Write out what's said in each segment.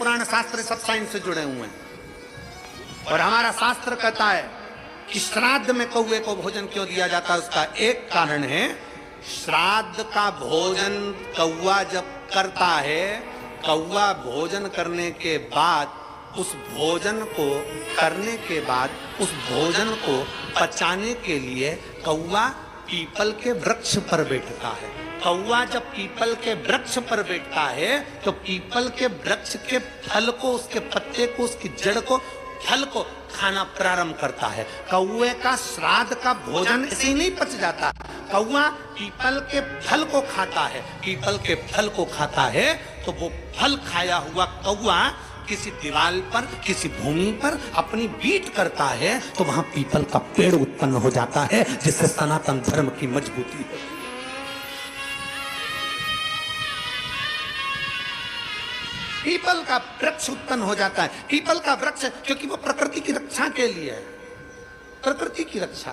पुराण शास्त्र सब साइंस से जुड़े हुए हैं। और हमारा शास्त्र कहता है कि श्राद्ध में कौवे को भोजन क्यों दिया जाता है, उसका एक कारण है, श्राद्ध का भोजन कौवा जब करता है, कौवा भोजन करने के बाद उस भोजन को करने के बाद उस भोजन को पचाने के लिए कौवा पीपल के वृक्ष पर बैठता है। कौवा जब पीपल के वृक्ष पर बैठता है तो पीपल के वृक्ष के फल को, उसके पत्ते को, उसकी जड़ को, फल को खाना प्रारंभ करता है। कौवे का श्राद्ध का भोजन ऐसे ही नहीं पच जाता, कौवा पीपल के फल को खाता है। पीपल के फल को खाता है तो वो फल खाया हुआ कौवा किसी दीवार पर, किसी भूमि पर अपनी बीट करता है तो वहां पीपल का पेड़ उत्पन्न हो जाता है, जिससे सनातन धर्म की मजबूती होती है। पीपल का वृक्ष उत्पन्न हो जाता है। पीपल का वृक्ष क्योंकि वो प्रकृति की रक्षा के लिए है, प्रकृति की रक्षा।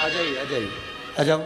आ जाइए, आ जाइए, आ जाओ।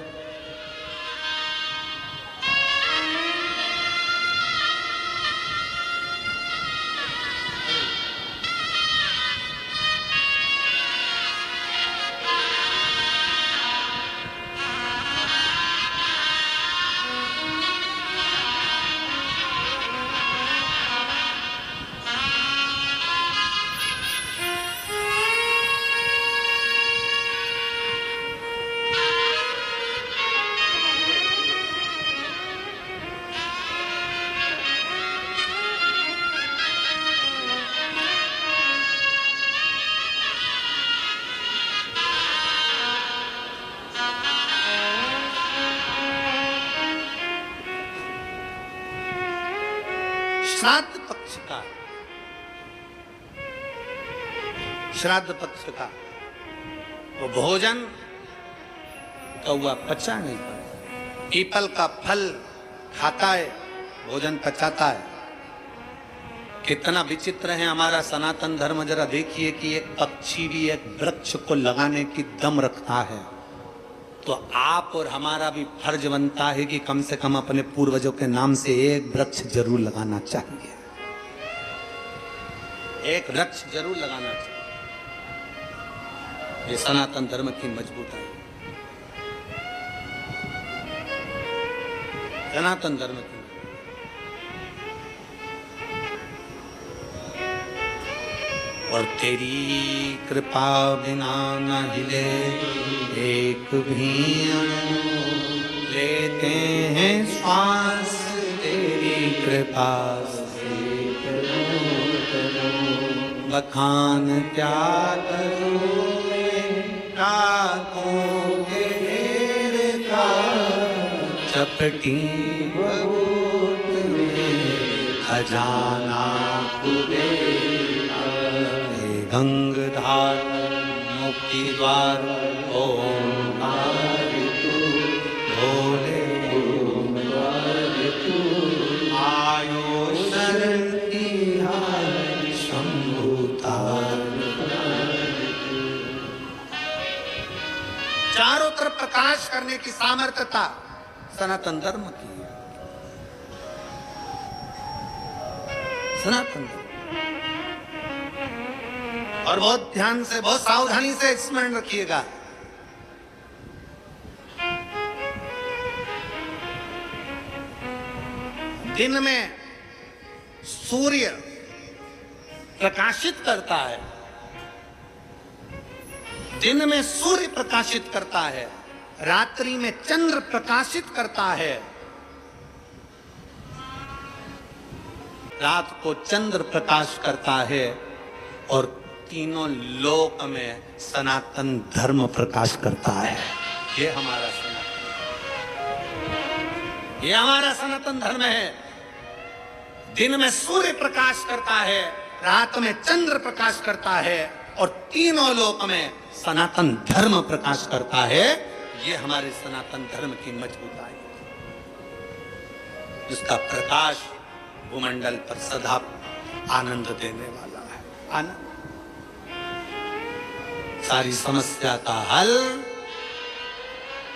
श्राद्ध पक्ष का, श्राद्ध पक्ष का वो भोजन कौवा पचा नहीं पाता, पीपल का फल खाता है, भोजन पचाता है। कितना विचित्र है हमारा सनातन धर्म। जरा देखिए कि एक पक्षी भी एक वृक्ष को लगाने की दम रखता है, तो आप और हमारा भी फर्ज बनता है कि कम से कम अपने पूर्वजों के नाम से एक वृक्ष जरूर लगाना चाहिए, एक वृक्ष जरूर लगाना चाहिए। ये सनातन धर्म की मजबूती है, सनातन धर्म की। और तेरी कृपा बिना न हिले एक भी अणु, लेते हैं श्वास तेरी कृपा से, बखान क्या करूं मैं रातों के ढेर का, चपटी बबूत में खजाना कुबेर, गंगधार मुक्ति द्वार ओंकार तू, भोले ओंकार तू, आयो शरण तिहार शंभुतार। चारों तरफ प्रकाश करने की सामर्थ्यता सनातन धर्म की है, सनातन धर्म। और बहुत ध्यान से, बहुत सावधानी से स्मरण रखिएगा, दिन में सूर्य प्रकाशित करता है, दिन में सूर्य प्रकाशित करता है, रात्रि में चंद्र प्रकाशित करता है। रात को चंद्र प्रकाश करता है और तीनों लोक में सनातन धर्म प्रकाश करता है। ये हमारा सनातन, ये हमारा सनातन धर्म है। दिन में सूर्य प्रकाश करता है, रात में चंद्र प्रकाश करता है और तीनों लोक में सनातन धर्म प्रकाश करता है। ये हमारे सनातन धर्म की मजबूताई है, जिसका प्रकाश भूमंडल पर सदा आनंद देने वाला है। आनंद सारी समस्या का हल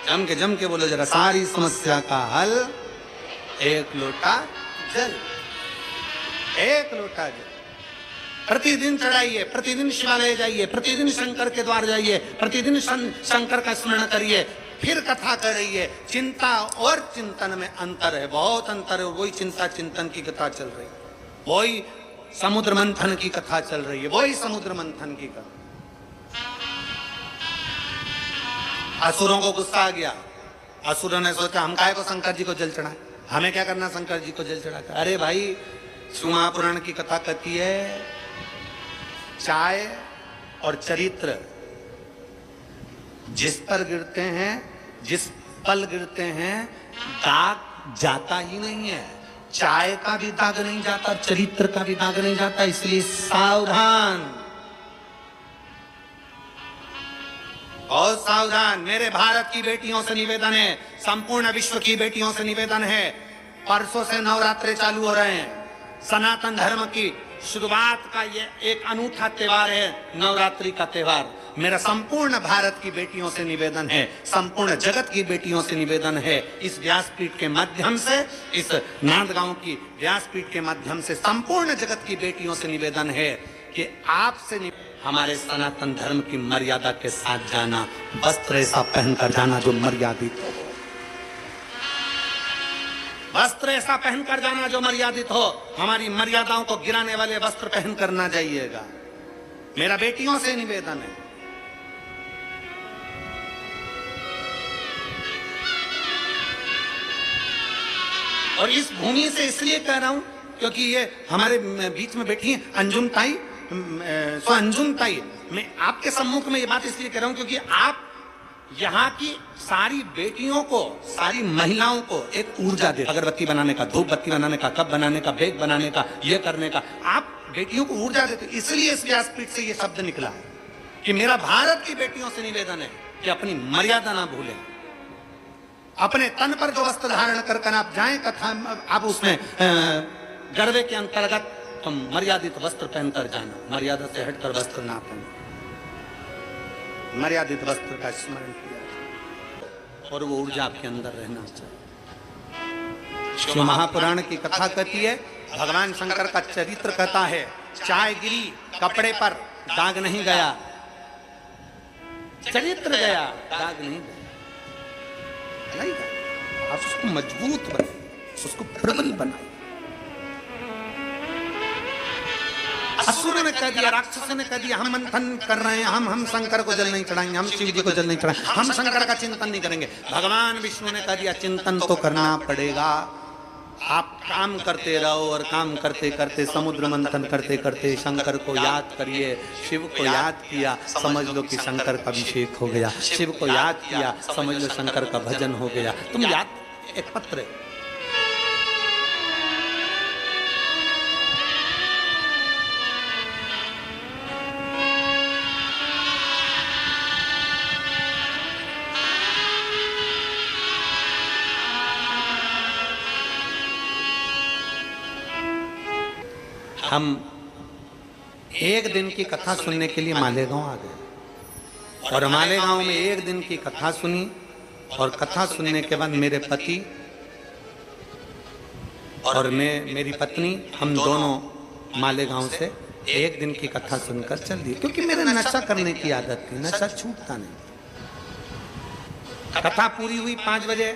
जम के बोलो जरा, सारी समस्या का हल एक लोटा जल, एक लोटा जल। प्रतिदिन चढ़ाइए, प्रतिदिन शिवालय जाइए, प्रतिदिन शंकर के द्वार जाइए, प्रतिदिन शंकर का स्मरण करिए, फिर कथा करिए। चिंता और चिंतन में अंतर है, बहुत अंतर है। वही चिंता चिंतन की कथा चल रही, वही समुद्र मंथन की कथा चल रही है, वही समुद्र मंथन की कथा। असुरों को गुस्सा आ गया, असुरों ने सोचा हम काहे को शंकर जी को जल चढ़ाएं, हमें क्या करना शंकर जी को जल चढ़ाकर। अरे भाई, शिव महापुराण की कथा कहती है चाय और चरित्र जिस पर गिरते हैं, जिस पल गिरते हैं, दाग जाता ही नहीं है। चाय का भी दाग नहीं जाता, चरित्र का भी दाग नहीं जाता, इसलिए सावधान, बहुत सावधान। मेरे भारत की बेटियों से निवेदन है, संपूर्ण विश्व की बेटियों से निवेदन है, परसों से नवरात्रे चालू हो रहे हैं। सनातन धर्म की शुरुआत का ये एक अनूठा त्योहार है, नवरात्रि का त्योहार। मेरा संपूर्ण भारत की बेटियों से निवेदन है, संपूर्ण जगत की बेटियों से निवेदन है, इस व्यासपीठ के माध्यम से, इस नांदगांव की व्यासपीठ के माध्यम से संपूर्ण जगत की बेटियों से निवेदन है कि आपसे हमारे सनातन धर्म की मर्यादा के साथ जाना, वस्त्र ऐसा पहनकर जाना जो मर्यादित हो, वस्त्र ऐसा पहनकर जाना जो मर्यादित हो। हमारी मर्यादाओं को गिराने वाले वस्त्र पहनकर ना जाइएगा, मेरा बेटियों से निवेदन है। और इस भूमि से इसलिए कह रहा हूं क्योंकि ये हमारे बीच में बैठी है अंजुम ताई, अंजुम ताई, मैं आपके सम्मुख में ये बात इसलिए कह रहा हूं क्योंकि आप यहाँ की सारी बेटियों को, सारी महिलाओं को एक ऊर्जा दे, अगरबत्ती बनाने का, धूप बत्ती बनाने का, कप बनाने का, बेग बनाने का, ये करने का, आप बेटियों को ऊर्जा देते। इसलिए इस व्यासपीठ से ये शब्द निकला है कि मेरा भारत की बेटियों से निवेदन है कि अपनी मर्यादा ना भूलें, अपने तन पर जो वस्त्र धारण कर आप जाएं कथा, आप उसमें गरबे के अंतर्गत तुम मर्यादित वस्त्र पहनकर जाना, मर्यादा से हटकर वस्त्र ना पहनो, मर्यादित वस्त्र का स्मरण किया और वो ऊर्जा आपके अंदर रहना चाहिए। शिव महापुराण की कथा कहती है, भगवान शंकर का चरित्र कहता है, चाय गिरी कपड़े पर, दाग नहीं गया, चरित्र गया, दाग नहीं गया, नहीं गया। आप उसको मजबूत बनाइए, उसको प्रबल बनाइए। असुर ने कह दिया, राक्षस ने कह दिया, हम मंथन कर रहे हैं, हम शंकर को जल नहीं चढ़ाएंगे, हम शिव जी को जल नहीं चढ़ाएंगे, हम शंकर का चिंतन नहीं करेंगे। भगवान विष्णु ने कह दिया, चिंतन तो करना पड़ेगा, आप काम करते रहो और काम करते करते, समुद्र मंथन करते करते शंकर को याद करिए। शिव को याद किया, समझ लो कि शंकर का अभिषेक हो गया, शिव को याद किया, समझ लो शंकर का भजन हो गया। तुम याद, एक पत्र है, हम एक दिन की कथा सुनने के लिए मालेगांव आ गए और मालेगांव में एक दिन की कथा सुनी और कथा सुनने के बाद मेरे पति और मेरी पत्नी, हम दोनों मालेगांव से एक दिन की कथा सुनकर चल दिए, क्योंकि मेरे नशा करने की आदत थी, नशा छूटता नहीं। कथा पूरी हुई 5 बजे,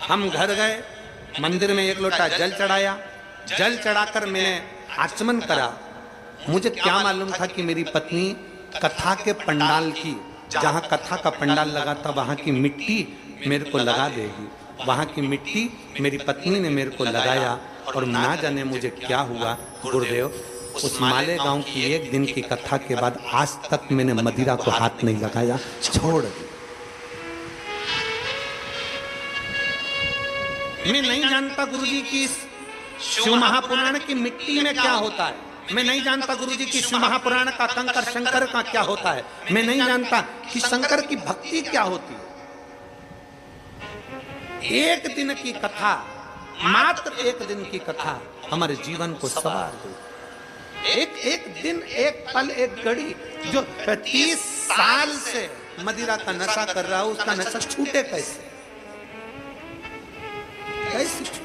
हम घर गए, मंदिर में एक लोटा जल चढ़ाया, जल चढ़ाकर मैंने आचमन करा। मुझे क्या मालूम था कि मेरी पत्नी कथा के पंडाल की, जहां कथा का पंडाल लगा था वहां की मिट्टी मेरे को लगा देगी। वहां की मिट्टी मेरी पत्नी ने मेरे को लगाया और ना जाने मुझे क्या हुआ। गुरुदेव, उस मालेगांव की एक दिन की कथा के बाद आज तक मैंने मदिरा को हाथ नहीं लगाया, छोड़ दी। मैं नहीं जानता गुरुजी की शिव महापुराण की मिट्टी में क्या होता है, मैं नहीं जानता गुरुजी की शिव महापुराण का कंकर शंकर का क्या होता है, मैं नहीं जानता कि शंकर की भक्ति क्या होती है। एक दिन की कथा, मात्र एक दिन की कथा हमारे जीवन को सवार दे। एक दिन, एक पल, एक घड़ी जो 30 साल से मदिरा का नशा कर रहा हो, उसका नशा छूटे कैसे? कैसे छूटे?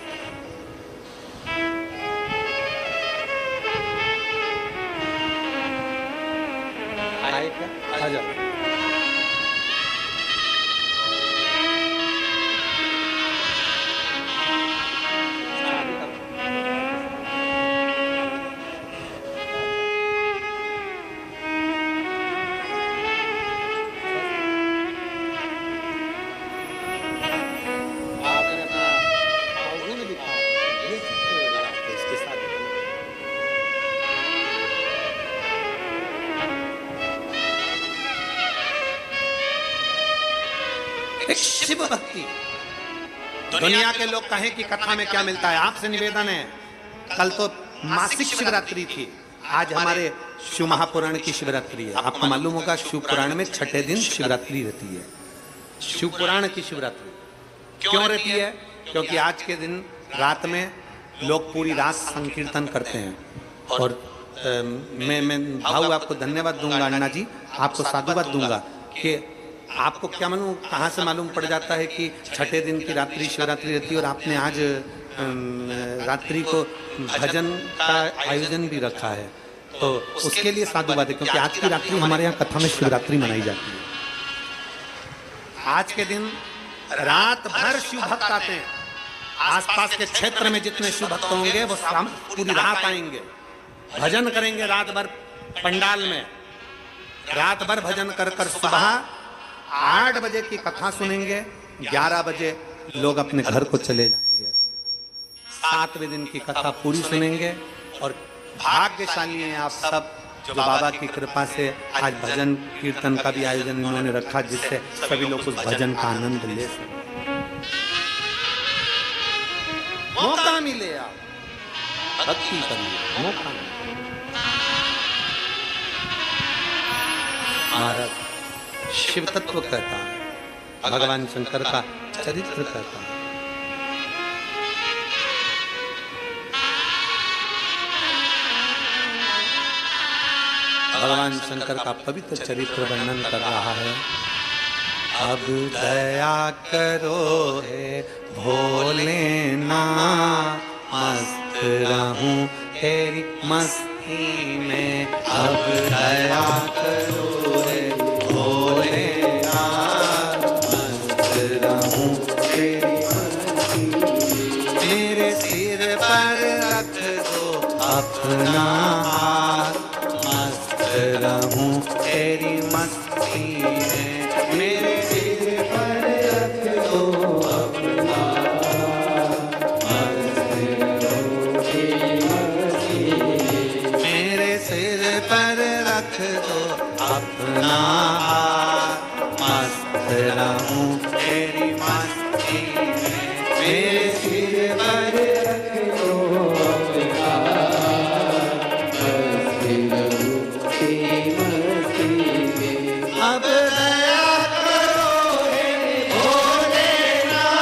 आए क्या? आ जाओ। एक शिव भक्ति। दुनिया के लोग कहें कि कथा में क्या मिलता है, आपसे निवेदन है, कल तो मासिक शिवरात्रि थी, आज हमारे शिव महापुराण की शिवरात्रि है। आपको मालूम होगा शिव पुराण में छठे दिन शिवरात्रि रहती है। शिव पुराण की शिवरात्रि क्यों रहती है? क्योंकि आज के दिन रात में लोग पूरी रात संकीर्तन करते हैं। और मैं भाऊ आपको धन्यवाद दूंगा अण्णा जी, आपको साधुवाद दूंगा कि आपको क्या मालूम, कहाँ से मालूम पड़ जाता है कि छठे दिन की रात्रि शिवरात्रि रहती है और आपने आज रात्रि को भजन का आयोजन भी रखा है, तो उसके लिए साधुवाद है। क्योंकि आज की रात्रि हमारे यहाँ कथा में शिवरात्रि मनाई जाती है। आज के दिन रात भर शिव भक्त आते हैं। आसपास के क्षेत्र में जितने शिव भक्त होंगे वो पूरी रात आएंगे, भजन करेंगे रात भर पंडाल में, रात भर भजन कर कर सुबह 8 बजे की कथा सुनेंगे, 11 बजे लोग अपने घर को चले जाएंगे। 7वें दिन की कथा पूरी सुनेंगे। और भाग्यशाली हैं आप सब जो बाबा की कृपा से आज भजन कीर्तन का भी आयोजन इन्होंने रखा, जिससे सभी लोग उस भजन का आनंद ले सकें। मौका मिले आप भक्ति करिए, मौका मिले। महाराज शिव तत्व कहता है, भगवान शंकर का चरित्र कहता है। भगवान शंकर का पवित्र चरित्र वर्णन कर रहा है। अब दया करो हे भोलेनाथ, मस्त रहूं तेरी मस्ती में। अब दया करो हे भोलेनाथ, मस्त रहूं तेरी मस्ती में। मेरे सिर पर रख दो अपना हाथ, मस्त रहूं तेरी मस्ती में। मेरे सिर पर रख दो अपना हाथ, मस्त रहूं तेरी मस्ती में। मेरे सिर पर रख दो अपना हाथ, मस्त रहूं तेरी मस्ती में। मेरे सिर पर रख दो अपना हाथ, मस्त रहूं तेरी मस्ती में। अब दया करो हे भोलेनाथ,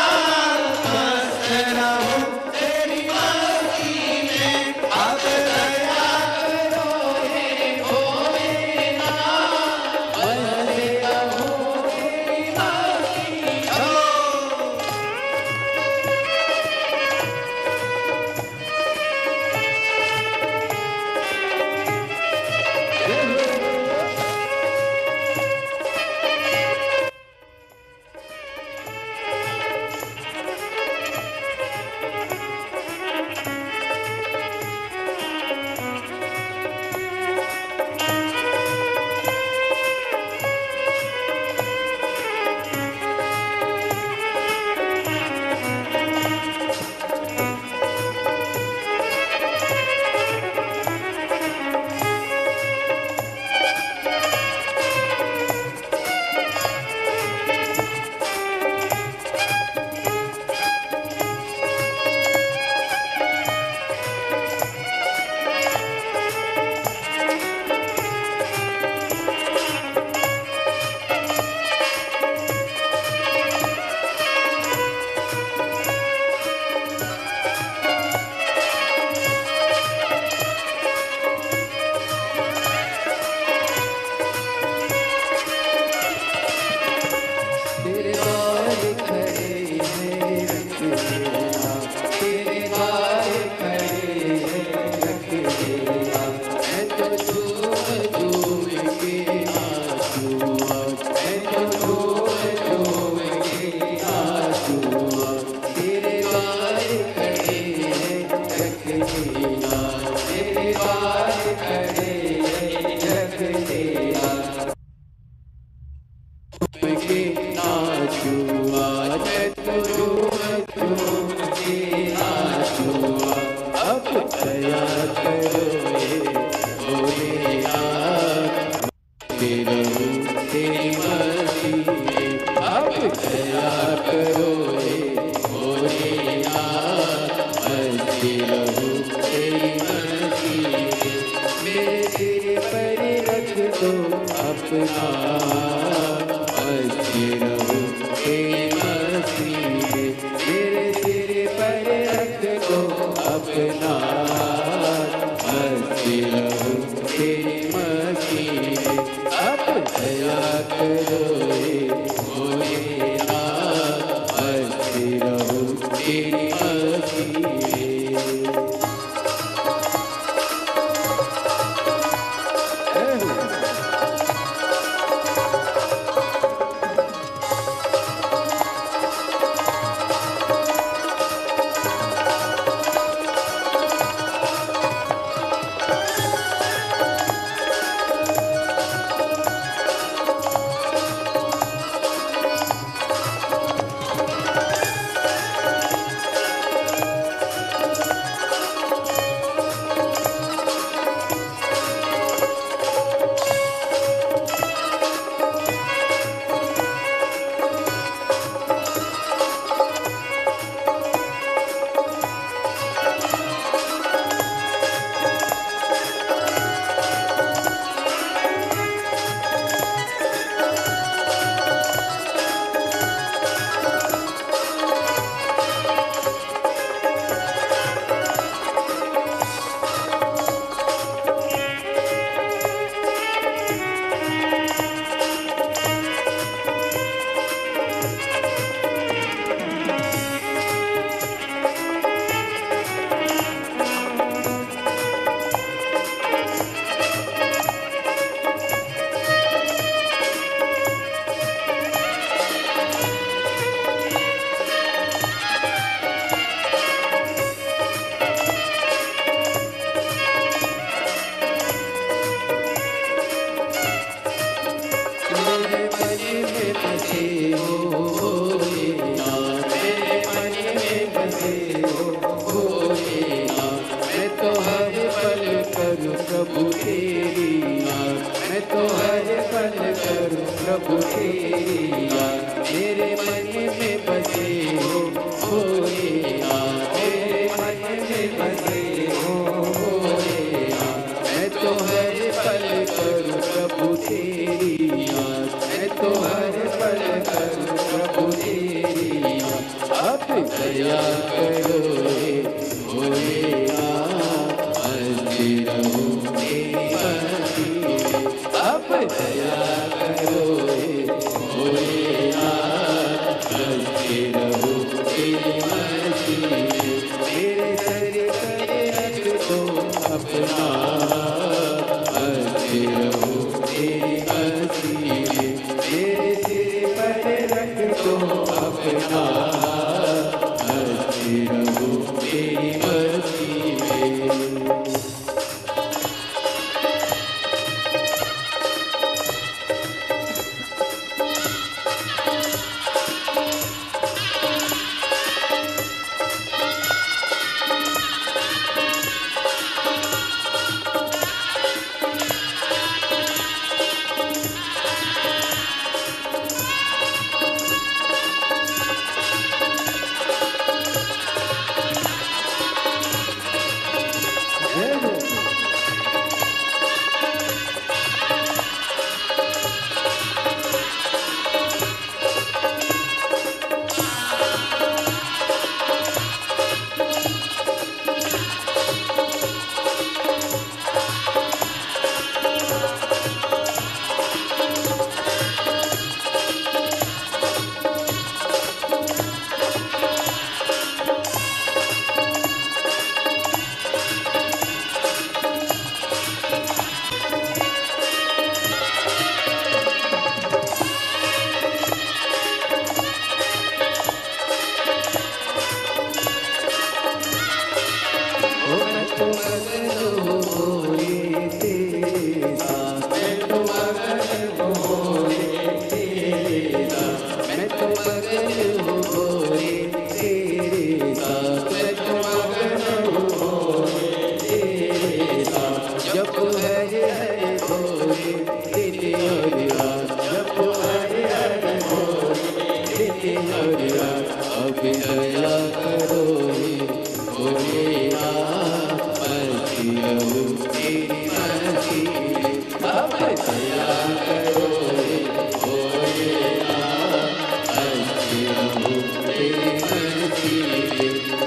मस्त रहूं तेरी मस्ती में। अब दया करो हे भोलेनाथ, मस्त रहूं तेरी मस्ती में। अपना हंसती रहूं तेरी मस्ती में। अब दया करो हे भोलेनाथ, हंसती रहूं तेरी मस्ती में। प्रभु तेरी याद, मैं तो हर पल करूं प्रभु तेरी याद। मेरे मन में बसे हो भोलेनाथ, मेरे मन में बसे हो भोलेनाथ। मैं तो हर पल करूं प्रभु तेरी याद, मैं तो हर पल करूं प्रभु तेरी याद। अब दया करो हे भोलेनाथ, हंसती रहूं तेरी मस्ती में। अब दया करो हे भोलेनाथ, हंसती रहूं तेरी मस्ती में। मेरे सर पर रख दो अपना, हंसती रहूं तेरी मस्ती में। मेरे सिर पर रख दो अपना, हंसती रहूं तेरी मस्ती में।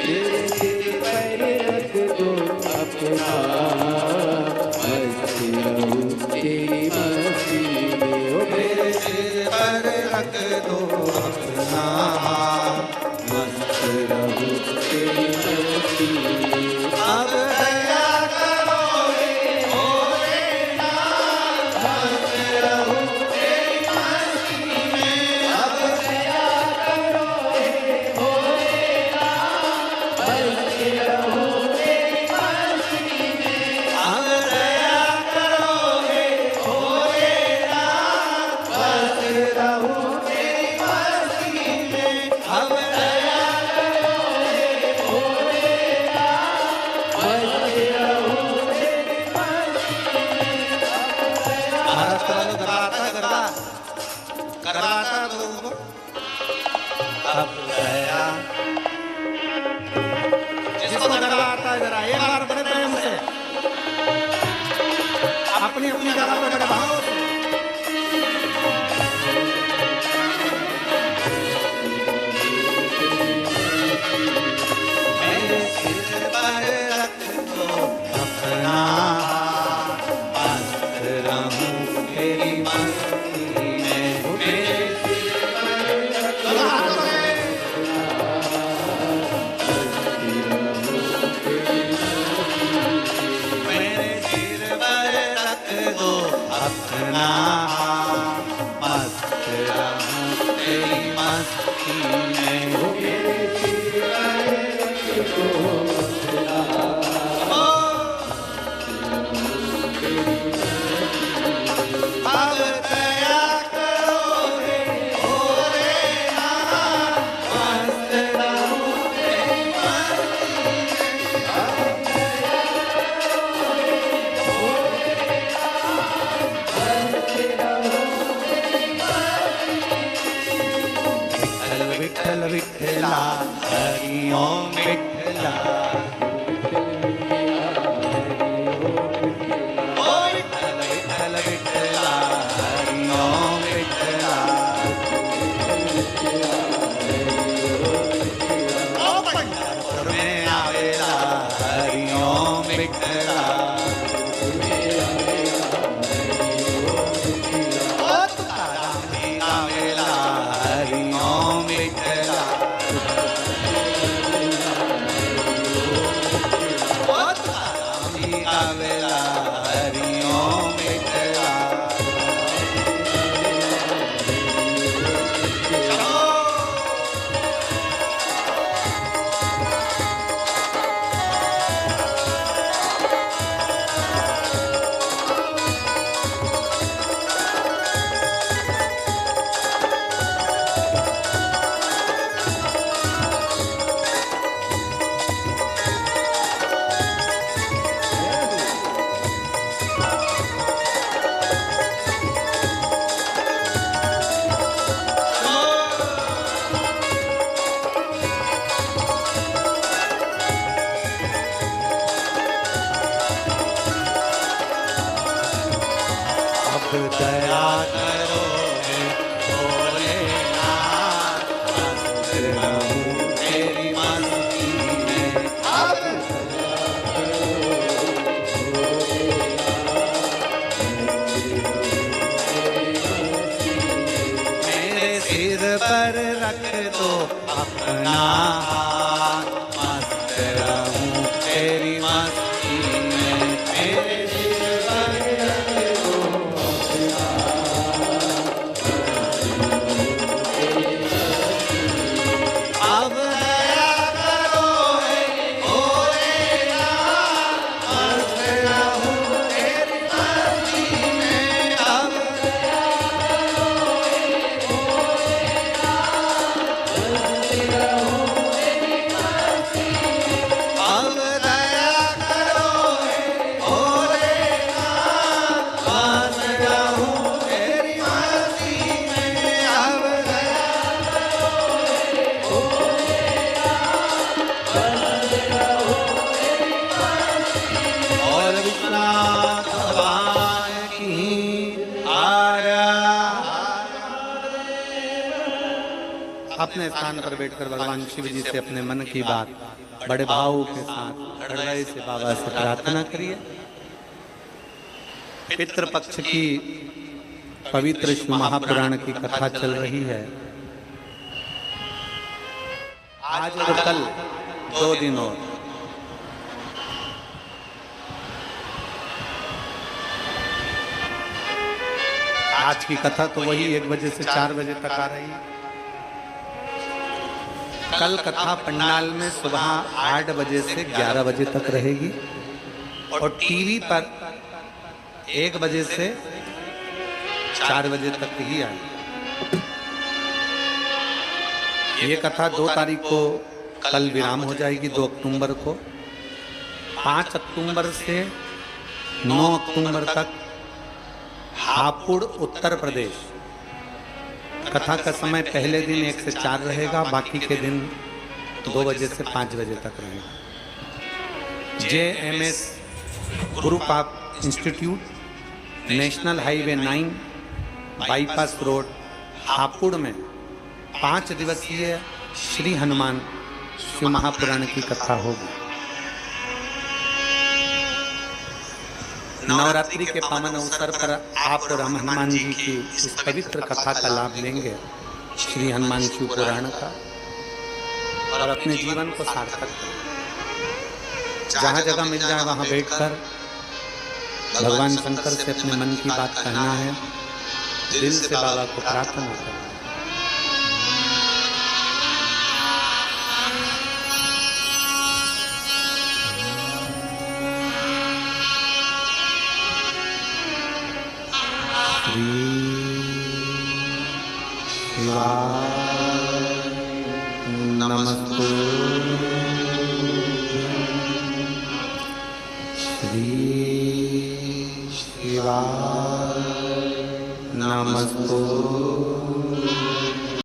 तेरी रहूं तेरी मस्ती में। अब दया करो हे भोलेनाथ, मस्त रहूं तेरी मस्ती में। अब दया करो हे भोलेनाथ, मस्त रहूं तेरी मस्ती में। अब दया करो हे भोलेनाथ, मस्त रहूं तेरी मस्ती में। अब दया महाराष्ट्र वालों करवाता है लोगों को। अब दया जिसको करवाता है जरा एक बार बड़े प्रेम से अपनी अपनी जगह पर बड़े भाव से। मेरे सिर पर रख दो अपना हाथ, मस्त रहूं तेरी मस्ती में। मेरे सिर पर रख दो मेरे सिर पर रख दो अपना हाथ, मस्त रहूं तेरी मस्ती में। अब दया करो हे भोलेनाथ, मस्त रहूं तेरी मस्ती में। विठ्ठल विठ्ठला हरि ओम विठ्ठला, ओ विठ्ठल विठ्ठल विठ्ठला हरि ओम विठ्ठला। ओ पंढरपूर में आवेला हरि ओम विठ्ठला। ओ तुकाराम जी आवेला हरि ओम विठ्ठला। ओ तुकाराम जी आवेला हरि ओम विठ्ठला। अब दया करो हे भोलेनाथ, मस्त रहूं तेरी मस्ती में। अब मेरे सिर पर रख दो अपना हाथ, मस्त रहूं तेरी मस्ती में। मेरे सिर पर रख दो अब दया करो हे भोलेनाथ, मस्त रहूं तेरी मस्ती में। अब अब दया करो हे भोलेनाथ, मस्त रहूं तेरी मस्ती में। अब दया और विश्वनाथ भगवान की अपने स्थान पर बैठकर भगवान शिव जी से अपने मन की बात बड़े भाव के साथ हृदय से बाबा से प्रार्थना करिए। पितृपक्ष की पवित्र महापुराण की कथा चल रही है। आज और कल 2 दिन और। आज की कथा तो वही 1 बजे से 4 बजे तक आ रही है। कल कथा पंडाल में सुबह 8 बजे से 11 बजे तक रहेगी और टीवी पर 1 बजे से 4 बजे तक ही आएगी। ये कथा 2 तारीख को कल विराम हो जाएगी, 2 अक्टूबर को। 5 अक्टूबर से 9 अक्टूबर तक हापुड़ उत्तर प्रदेश। कथा का समय पहले दिन 1 से 4 रहेगा, बाकी के दिन 2 बजे से 5 बजे तक रहेगा। JMS group of institute, national highway 9, bypass road, Hapur में 5 दिवसीय श्री हनुमान शिव महापुराण की कथा होगी। नवरात्रि के पावन अवसर पर आप राम हनुमान जी की इस पवित्र कथा का लाभ लेंगे, श्री हनुमान शिव पुराण का, और अपने जीवन को सार्थक करें। जहाँ जगह मिल जाए वहाँ बैठकर भगवान शंकर से अपने मन की बात कहना है, दिल से बाबा को प्रार्थना करना। नमस्तु श्री शिवाय नमस्तु